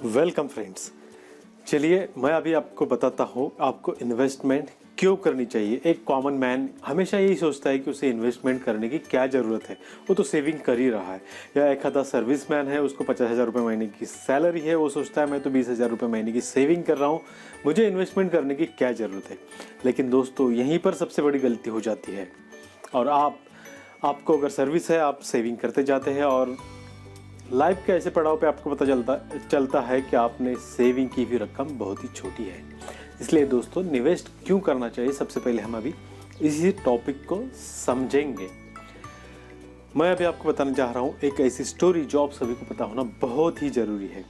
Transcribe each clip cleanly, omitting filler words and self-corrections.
Welcome friends. चलिए मैं अभी आपको बताता हूँ आपको इन्वेस्टमेंट क्यों करनी चाहिए। एक कॉमन मैन हमेशा यही सोचता है कि उसे इन्वेस्टमेंट करने की क्या ज़रूरत है, वो तो सेविंग कर ही रहा है। या एक आधा सर्विस मैन है, उसको 50,000 रुपये महीने की सैलरी है, वो सोचता है मैं तो 20,000 रुपये महीने की सेविंग कर रहा हूँ, मुझे इन्वेस्टमेंट करने की क्या ज़रूरत है। लेकिन दोस्तों यहीं पर सबसे बड़ी गलती हो जाती है। और आपको अगर सर्विस है, आप सेविंग करते जाते हैं और लाइफ के ऐसे पड़ाव पे आपको पता चलता है कि आपने सेविंग की हुई रकम बहुत ही छोटी है। इसलिए दोस्तों निवेश क्यों करना चाहिए, सबसे पहले हम अभी इसी टॉपिक को समझेंगे। मैं अभी आपको बताने जा रहा हूँ एक ऐसी स्टोरी जो आप सभी को पता होना बहुत ही ज़रूरी है।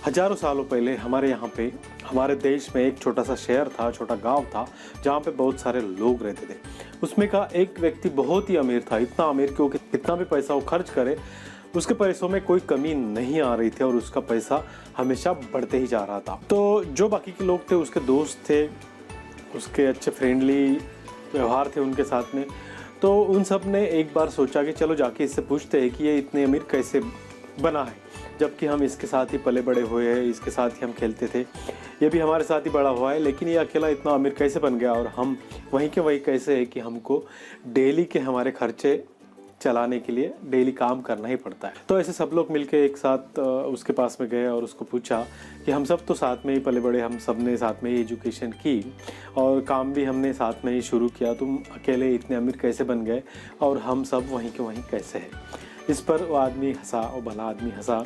हजारों सालों पहले हमारे यहाँ पे हमारे देश में एक छोटा सा शहर था, छोटा गांव था, जहाँ पे बहुत सारे लोग रहते थे। उसमें का एक व्यक्ति बहुत ही अमीर था, इतना अमीर कि वो कितना भी पैसा वो खर्च करे उसके पैसों में कोई कमी नहीं आ रही थी और उसका पैसा हमेशा बढ़ते ही जा रहा था। तो जो बाकी के लोग थे, उसके दोस्त थे, उसके अच्छे फ्रेंडली व्यवहार थे उनके साथ में, तो उन सब ने एक बार सोचा कि चलो जाके इससे पूछते हैं कि ये इतने अमीर कैसे बना है, जबकि हम इसके साथ ही पले बड़े हुए हैं, इसके साथ ही हम खेलते थे, ये भी हमारे साथ ही बड़ा हुआ है, लेकिन ये अकेला इतना अमीर कैसे बन गया और हम वहीं के वहीं कैसे है कि हमको डेली के हमारे खर्चे चलाने के लिए डेली काम करना ही पड़ता है। तो ऐसे सब लोग मिलके एक साथ उसके पास में गए और उसको पूछा कि हम सब तो साथ में ही पले बड़े, हम सब ने साथ में ही एजुकेशन की और काम भी हमने साथ में ही शुरू किया, तुम अकेले इतने अमीर कैसे बन गए और हम सब वहीं के वहीं कैसे हैं। इस पर वो आदमी हंसा, वो भला आदमी हंसा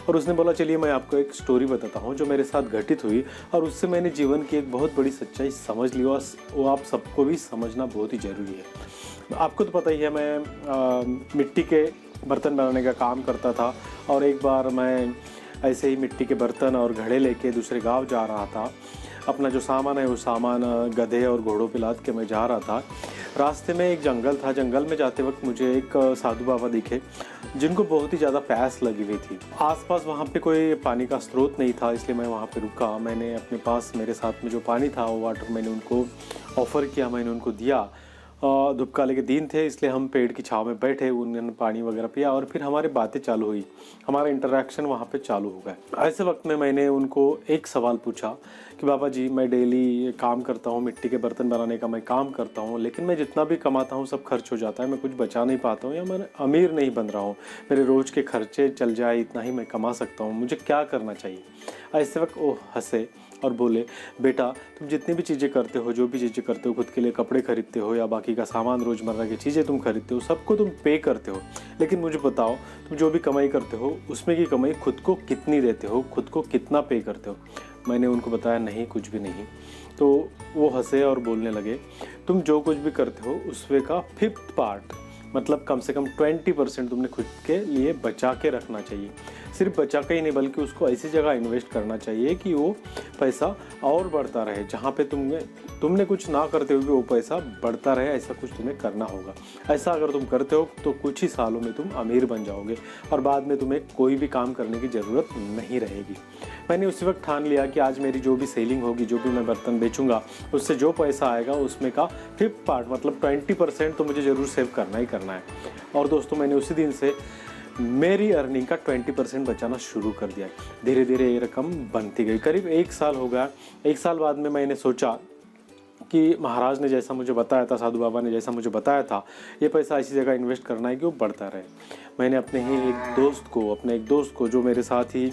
और उसने बोला चलिए मैं आपको एक स्टोरी बताता हूँ जो मेरे साथ घटित हुई और उससे मैंने जीवन की एक बहुत बड़ी सच्चाई समझ ली और वो आप सबको भी समझना बहुत ही ज़रूरी है। आपको तो पता ही है, मैं मिट्टी के बर्तन बनाने का काम करता था और एक बार मैं ऐसे ही मिट्टी के बर्तन और घड़े लेके दूसरे गांव जा रहा था। अपना जो सामान है वो सामान गधे और घोड़ों पे लाद के मैं जा रहा था। रास्ते में एक जंगल था, जंगल में जाते वक्त मुझे एक साधु बाबा दिखे जिनको बहुत ही ज़्यादा प्यास लगी हुई थी। आसपास वहाँ पे कोई पानी का स्रोत नहीं था, इसलिए मैं वहाँ पे रुका। मैंने अपने पास मेरे साथ में जो पानी था वो वाटर मैंने उनको ऑफ़र किया, मैंने उनको दिया। धूपकाले के दिन थे इसलिए हम पेड़ की छांव में बैठे, उन्होंने पानी वगैरह पिया और फिर हमारी बातें चालू हुई, हमारा इंटरेक्शन वहाँ पे चालू हो गया। ऐसे वक्त में मैंने उनको एक सवाल पूछा कि बाबा जी मैं डेली काम करता हूँ, मिट्टी के बर्तन बनाने का मैं काम करता हूँ, लेकिन मैं जितना भी कमाता हूँ सब खर्च हो जाता है, मैं कुछ बचा नहीं पाता हूँ या मैं अमीर नहीं बन रहा हूँ, मेरे रोज़ के खर्चे चल जाए इतना ही मैं कमा सकता हूँ, मुझे क्या करना चाहिए। ऐसे वक्त वो हंसे और बोले बेटा तुम जितनी भी चीज़ें करते हो, जो भी चीज़ें करते हो, खुद के लिए कपड़े खरीदते हो या बाकी का सामान रोज़मर्रा की चीज़ें तुम खरीदते हो, सबको तुम पे करते हो, लेकिन मुझे बताओ तुम जो भी कमाई करते हो उसमें की कमाई खुद को कितनी देते हो, खुद को कितना पे करते हो। मैंने उनको बताया नहीं कुछ भी नहीं। तो वो हंसे और बोलने लगे तुम जो कुछ भी करते हो उसमें का 5th पार्ट मतलब कम से कम 20% तुमने खुद के लिए बचा के रखना चाहिए। सिर्फ बचा के ही नहीं बल्कि उसको ऐसी जगह इन्वेस्ट करना चाहिए कि वो पैसा और बढ़ता रहे, जहाँ पे तुमने कुछ ना करते हुए वो पैसा बढ़ता रहे, ऐसा कुछ तुम्हें करना होगा। ऐसा अगर तुम करते हो तो कुछ ही सालों में तुम अमीर बन जाओगे और बाद में तुम्हें कोई भी काम करने की ज़रूरत नहीं रहेगी। मैंने उसी वक्त ठान लिया कि आज मेरी जो भी सेलिंग होगी, जो भी मैं बर्तन बेचूंगा, उससे जो पैसा आएगा उसमें का 5th पार्ट मतलब 20% तो मुझे ज़रूर सेव करना ही करना है। और दोस्तों मैंने उसी दिन से मेरी अर्निंग का 20% बचाना शुरू कर दिया। धीरे धीरे ये रकम बनती गई। करीब 1 साल हो गया। 1 साल बाद में मैंने सोचा कि महाराज ने जैसा मुझे बताया था, साधु बाबा ने जैसा मुझे बताया था, ये पैसा ऐसी जगह इन्वेस्ट करना है कि वो बढ़ता रहे। मैंने अपने एक दोस्त को जो मेरे साथ ही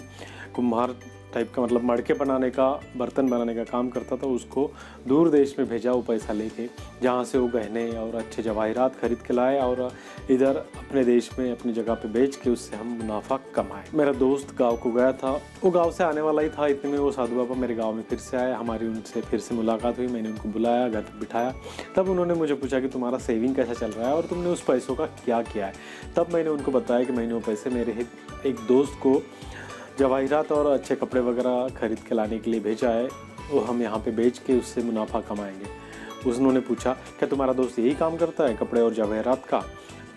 कुम्हार टाइप का मतलब मड़के बनाने का, बर्तन बनाने का काम करता था, उसको दूर देश में भेजा वो पैसा लेके, जहाँ से वो गहने और अच्छे जवाहरात खरीद के लाए और इधर अपने देश में अपनी जगह पे बेच के उससे हम मुनाफा कमाए। मेरा दोस्त गांव को गया था, वो गांव से आने वाला ही था, इतने में वो साधु बाबा मेरे गांव में फिर से आए। हमारी उनसे फिर से मुलाकात हुई, मैंने उनको बुलाया, घर पर बिठाया। तब उन्होंने मुझे पूछा कि तुम्हारा सेविंग कैसा चल रहा है और तुमने उस पैसों का क्या किया है। तब मैंने उनको बताया कि मैंने वो पैसे मेरे एक दोस्त को जवाहरात और अच्छे कपड़े वगैरह खरीद के लाने के लिए भेजा है, वो हम यहाँ पे बेच के उससे मुनाफा कमाएंगे। उन्होंने पूछा क्या तुम्हारा दोस्त यही काम करता है, कपड़े और जवाहरात का?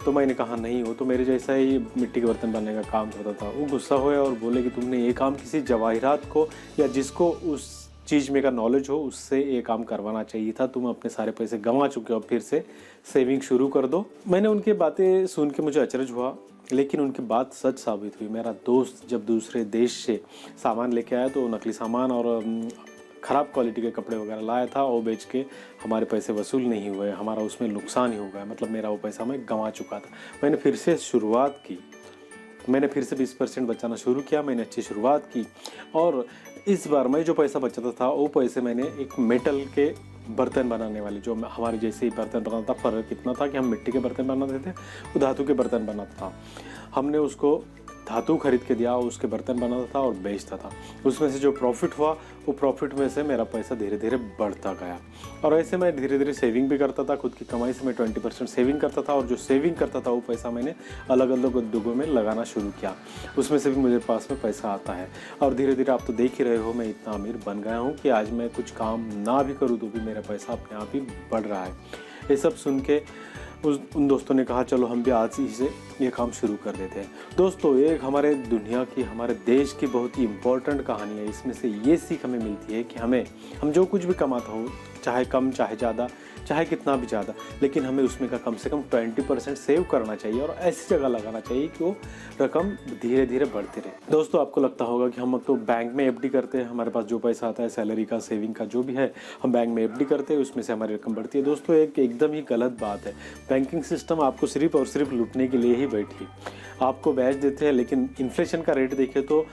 तो मैंने कहा नहीं, वो तो मेरे जैसा ही मिट्टी के बर्तन बनाने का काम करता था। वो गुस्सा हुए और बोले कि तुमने ये काम किसी जवाहरात को या जिसको उस चीज़ में का नॉलेज हो उससे ये काम करवाना चाहिए था। तुम अपने सारे पैसे गंवा चुके हो, फिर से सेविंग शुरू कर दो। मैंने उनकी बातें सुन के मुझे अचरज हुआ, लेकिन उनकी बात सच साबित हुई। मेरा दोस्त जब दूसरे देश से सामान लेके आया तो नकली सामान और ख़राब क्वालिटी के कपड़े वगैरह लाया था, वो बेच के हमारे पैसे वसूल नहीं हुए, हमारा उसमें नुकसान ही हो गया। मतलब मेरा वो पैसा मैं गंवा चुका था। मैंने फिर से शुरुआत की, मैंने फिर से 20% बचाना शुरू किया। मैंने अच्छी शुरुआत की और इस बार मैं जो पैसा बचाता था वो पैसे मैंने एक मेटल के बर्तन बनाने वाले, जो हमारे जैसे ही बर्तन बनाता था, फ़र्क इतना था कि हम मिट्टी के बर्तन बनाते थे, वो धातु के बर्तन बनाता था। हमने उसको धातु खरीद के दिया, उसके बर्तन बनाता था और बेचता था। उसमें से जो प्रॉफिट हुआ वो प्रॉफिट में से मेरा पैसा धीरे धीरे बढ़ता गया और ऐसे मैं धीरे धीरे सेविंग भी करता था। खुद की कमाई से मैं 20% सेविंग करता था और जो सेविंग करता था वो पैसा मैंने अलग अलग उद्योगों में लगाना शुरू किया। उसमें से भी मुझे पास में पैसा आता है और धीरे धीरे आप तो देख ही रहे हो मैं इतना अमीर बन गया हूँ कि आज मैं कुछ काम ना भी करूँ तो भी मेरा पैसा अपने आप ही बढ़ रहा है। ये सब सुन के उन दोस्तों ने कहा चलो हम भी आज ही से ये काम शुरू कर देते हैं। दोस्तों, एक हमारे दुनिया की, हमारे देश की बहुत ही इम्पोर्टेंट कहानी है। इसमें से ये सीख हमें मिलती है कि हम जो कुछ भी कमाता हो, चाहे कम चाहे ज़्यादा, चाहे कितना भी ज़्यादा, लेकिन हमें उसमें का कम से कम 20% सेव करना चाहिए और ऐसी जगह लगाना चाहिए कि वो रकम धीरे धीरे बढ़ती रहे। दोस्तों, आपको लगता होगा कि हम तो बैंक में एफडी करते हैं, हमारे पास जो पैसा आता है सैलरी का, सेविंग का, जो भी है, हम बैंक में एफडी करते हैं, उसमें से हमारी रकम बढ़ती है। दोस्तों, एकदम ही गलत बात है। बैंकिंग सिस्टम आपको सिर्फ और सिर्फ लूटने के लिए ही बैठी है। आपको ब्याज देते हैं, लेकिन इन्फ्लेशन का रेट देखें तो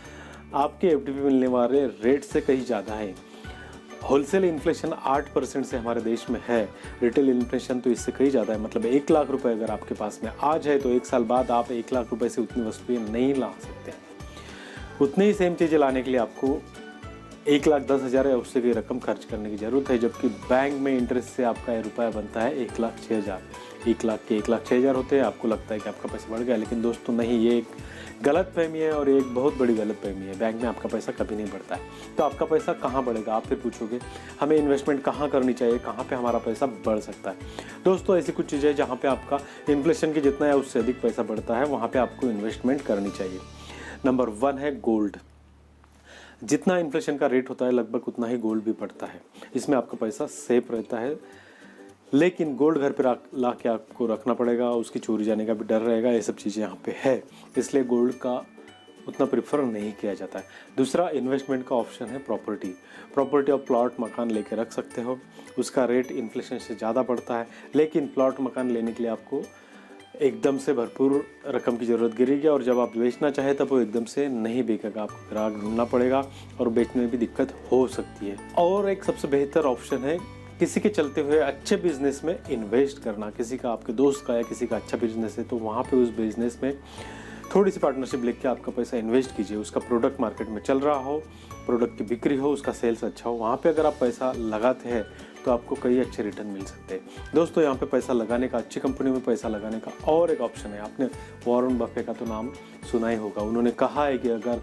आपके एफडी में मिलने वाले रेट से कहीं ज़्यादा है। होलसेल इन्फ्लेशन 8% से हमारे देश में है, रिटेल इन्फ्लेशन तो इससे कहीं ज़्यादा है। मतलब 1 लाख रुपए अगर आपके पास में आज है तो 1 साल बाद आप 1 लाख रुपए से उतनी वस्तुएं नहीं ला सकते। उतनी ही सेम चीज़ें लाने के लिए आपको 1,10,000 या उससे की रकम खर्च करने की ज़रूरत है, जबकि बैंक में इंटरेस्ट से आपका ये रुपया बनता है 1,06,000। 1 लाख के 1,06,000 होते हैं। आपको लगता है कि आपका पैसा बढ़ गया, लेकिन दोस्तों नहीं, ये एक गलत फहमी है और एक बहुत बड़ी गलत फहमी है। बैंक में आपका पैसा कभी नहीं बढ़ता है। तो आपका पैसा कहाँ बढ़ेगा? आप फिर पूछोगे हमें इन्वेस्टमेंट कहाँ करनी चाहिए, कहाँ पे हमारा पैसा बढ़ सकता है? दोस्तों, ऐसी कुछ चीज़ें जहाँ पे आपका इन्फ्लेशन की जितना है उससे अधिक पैसा बढ़ता है, वहाँ पे आपको इन्वेस्टमेंट करनी चाहिए। नंबर 1 है गोल्ड। जितना इन्फ्लेशन का रेट होता है लगभग उतना ही गोल्ड भी बढ़ता है। इसमें आपका पैसा सेफ रहता है, लेकिन गोल्ड घर पे ला के आपको रखना पड़ेगा, उसकी चोरी जाने का भी डर रहेगा। ये सब चीज़ें यहाँ पे है, इसलिए गोल्ड का उतना प्रेफर नहीं किया जाता है। दूसरा इन्वेस्टमेंट का ऑप्शन है प्रॉपर्टी और प्लॉट मकान लेके रख सकते हो। उसका रेट इन्फ्लेशन से ज़्यादा बढ़ता है, लेकिन प्लॉट मकान लेने के लिए आपको एकदम से भरपूर रकम की ज़रूरत गिरेगी और जब आप बेचना चाहे तब वो एकदम से नहीं बिकेगा। आपको ग्राहक ढूंढना पड़ेगा और बेचने में भी दिक्कत हो सकती है। और एक सबसे बेहतर ऑप्शन है किसी के चलते हुए अच्छे बिजनेस में इन्वेस्ट करना। किसी का, आपके दोस्त का या किसी का अच्छा बिजनेस है तो वहाँ पे उस बिजनेस में थोड़ी सी पार्टनरशिप लेके आपका पैसा इन्वेस्ट कीजिए। उसका प्रोडक्ट मार्केट में चल रहा हो, प्रोडक्ट की बिक्री हो, उसका सेल्स अच्छा हो, वहाँ पे अगर आप पैसा लगाते हैं तो आपको कई अच्छे रिटर्न मिल सकते हैं। दोस्तों, यहाँ पे पैसा लगाने का, अच्छी कंपनी में पैसा लगाने का और एक ऑप्शन है। आपने वॉरेन बफे का तो नाम सुना ही होगा। उन्होंने कहा है कि अगर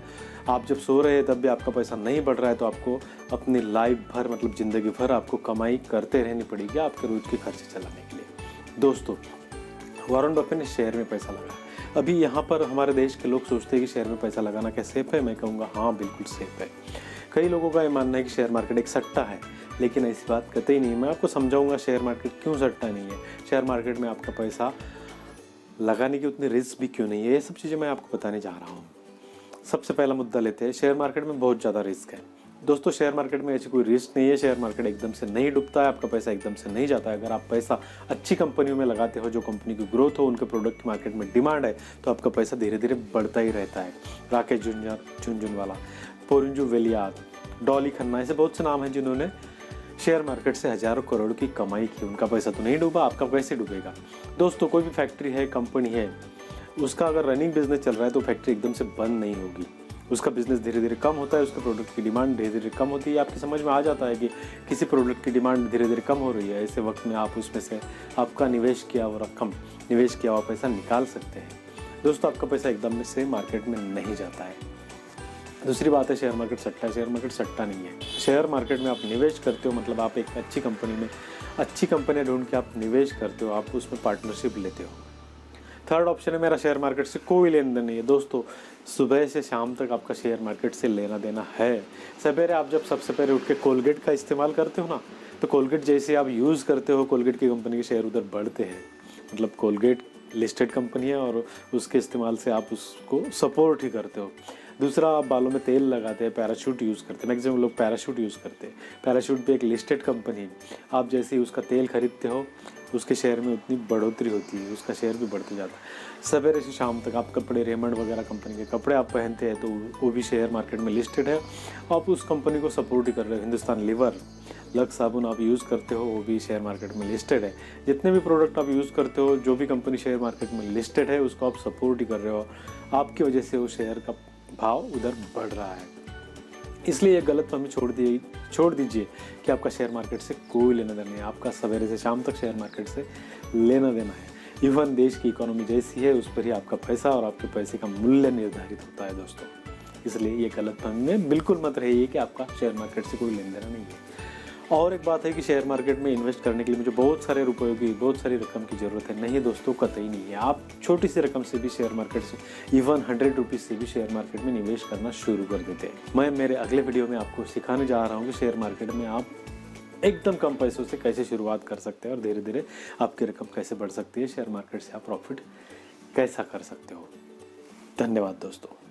आप जब सो रहे हैं तब भी आपका पैसा नहीं बढ़ रहा है तो आपको अपनी लाइफ भर, मतलब ज़िंदगी भर आपको कमाई करते रहनी पड़ेगी आपके रोज़ के खर्चे चलाने के लिए। दोस्तों, वॉरेन बफे ने शेयर में पैसा लगाया। अभी यहाँ पर हमारे देश के लोग सोचते हैं कि शेयर में पैसा लगाना क्या सेफ है? मैं कहूँगा हाँ, बिल्कुल सेफ है। कई लोगों का ये मानना है कि शेयर मार्केट एक सट्टा है, लेकिन ऐसी बात कतई नहीं है। मैं आपको समझाऊंगा शेयर मार्केट क्यों सट्टा नहीं है, शेयर मार्केट में आपका पैसा लगाने की उतनी रिस्क भी क्यों नहीं है। ये सब चीज़ें मैं आपको बताने जा रहा हूँ। सबसे पहला मुद्दा लेते हैं, शेयर मार्केट में बहुत ज़्यादा रिस्क है। दोस्तों, शेयर मार्केट में ऐसी कोई रिस्क नहीं है। शेयर मार्केट एकदम से नहीं डूबता है, आपका पैसा एकदम से नहीं जाता है। अगर आप पैसा अच्छी कंपनियों में लगाते हो, जो कंपनी की ग्रोथ हो, उनके प्रोडक्ट की मार्केट में डिमांड है, तो आपका पैसा धीरे धीरे बढ़ता ही रहता है। राकेश झुनझुनवाला, पोरिंजू वेलियार, डॉली खन्ना, ऐसे बहुत से नाम हैं जिन्होंने शेयर मार्केट से हजारों करोड़ की कमाई की। उनका पैसा तो नहीं डूबा, आपका कैसे डूबेगा? दोस्तों, कोई भी फैक्ट्री है, कंपनी है, उसका अगर रनिंग बिजनेस चल रहा है तो फैक्ट्री एकदम से बंद नहीं होगी। उसका बिजनेस धीरे धीरे कम होता है, उसके प्रोडक्ट की डिमांड धीरे धीरे कम होती है। आपकी समझ में आ जाता है कि किसी प्रोडक्ट की डिमांड धीरे धीरे कम हो रही है। ऐसे वक्त में आप उसमें से आपका निवेश किया हुआ रकम, निवेश किया हुआ पैसा निकाल सकते हैं। दोस्तों, आपका पैसा एकदम से मार्केट में नहीं जाता है। दूसरी बात है, शेयर मार्केट सट्टा है। शेयर मार्केट सट्टा नहीं है। शेयर मार्केट में आप निवेश करते हो, मतलब आप एक अच्छी कंपनी में अच्छी कंपनियां ढूंढ के आप निवेश करते हो, आप उसमें पार्टनरशिप लेते हो। थर्ड ऑप्शन है मेरा शेयर मार्केट से कोई लेन देन नहीं है। दोस्तों सुबह से शाम तक आपका शेयर मार्केट से लेना देना है। सवेरे आप जब सबसे पहले उठ के कोलगेट का इस्तेमाल करते हो ना, तो कोलगेट जैसे आप यूज़ करते हो, कोलगेट की कंपनी के शेयर उधर बढ़ते हैं। मतलब कोलगेट लिस्टेड कंपनी है और उसके इस्तेमाल से आप उसको सपोर्ट ही करते हो। दूसरा, आप बालों में तेल लगाते हैं, पैराशूट यूज़ करते हैं, मैक्सिमम लोग पैराशूट यूज़ करते हैं। पैराशूट भी एक लिस्टेड कंपनी है। आप जैसे ही उसका तेल खरीदते हो, उसके शेयर में उतनी बढ़ोतरी होती है, उसका शेयर भी बढ़ते जाता है। सवेरे से शाम तक आप कपड़े, रेमंड वगैरह कंपनी के कपड़े आप पहनते हैं, तो वो भी शेयर मार्केट में लिस्टेड है। आप उस कंपनी को सपोर्ट ही कर रहे हो। हिंदुस्तान लीवर, लक्स साबुन आप यूज़ करते हो, वो भी शेयर मार्केट में लिस्टेड है। जितने भी प्रोडक्ट आप यूज़ करते हो, जो भी कंपनी शेयर मार्केट में लिस्टेड है, उसको आप सपोर्ट ही कर रहे हो। आपकी वजह से वो शेयर का भाव उधर बढ़ रहा है। इसलिए ये गलतफहमी छोड़ दीजिए कि आपका शेयर मार्केट से कोई लेना देना नहीं है। आपका सवेरे से शाम तक शेयर मार्केट से लेना देना है। इवन देश की इकोनॉमी जैसी है, उस पर ही आपका पैसा और आपके पैसे का मूल्य निर्धारित होता है दोस्तों। इसलिए ये गलतफहमी में बिल्कुल मत रहिए कि आपका शेयर मार्केट से कोई लेन देना नहीं है। और एक बात है कि शेयर मार्केट में इन्वेस्ट करने के लिए मुझे बहुत सारे रुपयों की, बहुत सारी रकम की ज़रूरत है। नहीं दोस्तों, कतई नहीं है। आप छोटी सी रकम से भी शेयर मार्केट से, इवन 100 रुपीज़ से भी शेयर मार्केट में निवेश करना शुरू कर देते हैं। मैं मेरे अगले वीडियो में आपको सिखाने जा रहा हूँ कि शेयर मार्केट में आप एकदम कम पैसों से कैसे शुरुआत कर सकते हैं और धीरे धीरे आपकी रकम कैसे बढ़ सकती है। शेयर मार्केट से आप प्रॉफिट कैसा कर सकते हो। धन्यवाद दोस्तों।